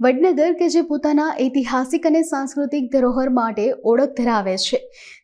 વડનગર કે જે પોતાના ઐતિહાસિક અને સાંસ્કૃતિક ધરોહર માટે ઓળખ ધરાવે છે,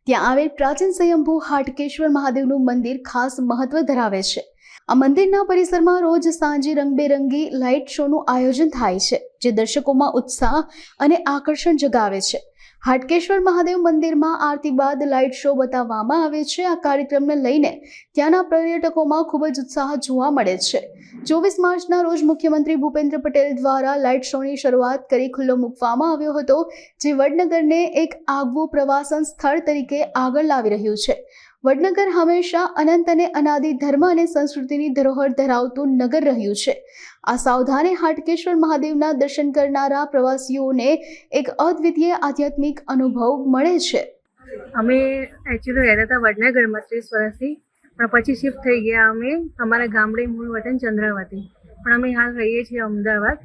ત્યાં આવેલ પ્રાચીન સ્વયંભૂ હાટકેશ્વર મહાદેવનું મંદિર ખાસ મહત્વ ધરાવે છે. આ મંદિરના પરિસરમાં રોજ સાંજે રંગબેરંગી લાઇટ શોનું આયોજન થાય છે, જે દર્શકોમાં ઉત્સાહ અને આકર્ષણ જગાવે છે. હાટકેશ્વર મહાદેવ મંદિરમાં આરતી બાદ લાઇટ શો બતાવવામાં આવે છે. આ કાર્યક્રમને લઈને ત્યાંના પર્યટકોમાં ખૂબ જ ઉત્સાહ જોવા મળે છે. 24 માર્ચના રોજ મુખ્યમંત્રી ભૂપેન્દ્ર પટેલ દ્વારા લાઇટ શોની શરૂઆત કરી ખુલ્લો મૂકવામાં આવ્યો હતો, જે વડનગરને એક આગવું પ્રવાસન સ્થળ તરીકે આગળ લાવી રહ્યું છે. વડનગર હંમેશા અનંત અને અનાદિ ધર્મ અને સંસ્કૃતિની ધરોહર ધરાવતું નગર રહ્યું છે. આ સાવધાને હાટકેશ્વર મહાદેવના દર્શન કરનારા પ્રવાસીઓને એક અદ્વિતીય આધ્યાત્મિક અનુભવ મળે છે. અમે એકચ્યુઅલી રહેતા હતા વડનગરમાં 30 વર્ષથી, પણ પછી શિફ્ટ થઈ ગયા અમે અમારા ગામડે મૂળ વતન ચંદ્રાવતી, પણ અમે હાલ રહીએ છીએ અમદાવાદ.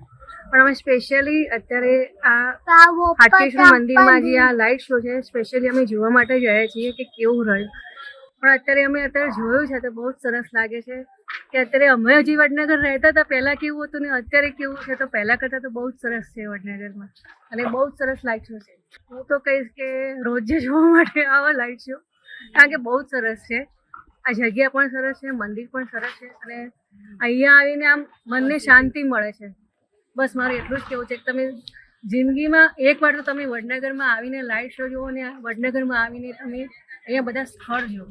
પણ અમે સ્પેશિયલી અત્યારે આ હાટકેશ્વર મંદિરમાં જે આ લાઇટ શો છે સ્પેશિયલી અમે જોવા માટે ગયા છીએ કે કેવું રહ્યું. પણ અત્યારે જોયું છે તો બહુ જ સરસ લાગે છે કે અત્યારે અમે હજી વડનગર રહેતા હતા પહેલાં કેવું હતું ને અત્યારે કેવું છે, તો પહેલાં કરતાં તો બહુ જ સરસ છે વડનગરમાં અને બહુ જ સરસ લાઇટ શો છે. હું તો કહીશ કે રોજે જોવા માટે આવા લાઇટ શો, કારણ કે બહુ જ સરસ છે. આ જગ્યા પણ સરસ છે, મંદિર પણ સરસ છે અને અહીંયા આવીને આમ મનને શાંતિ મળે છે. બસ મારું એટલું જ કહેવું છે કે તમે જિંદગીમાં એકવાર તો તમે વડનગરમાં આવીને લાઇટ શો જુઓ ને વડનગરમાં આવીને તમે અહીંયા બધા સ્થળ જુઓ.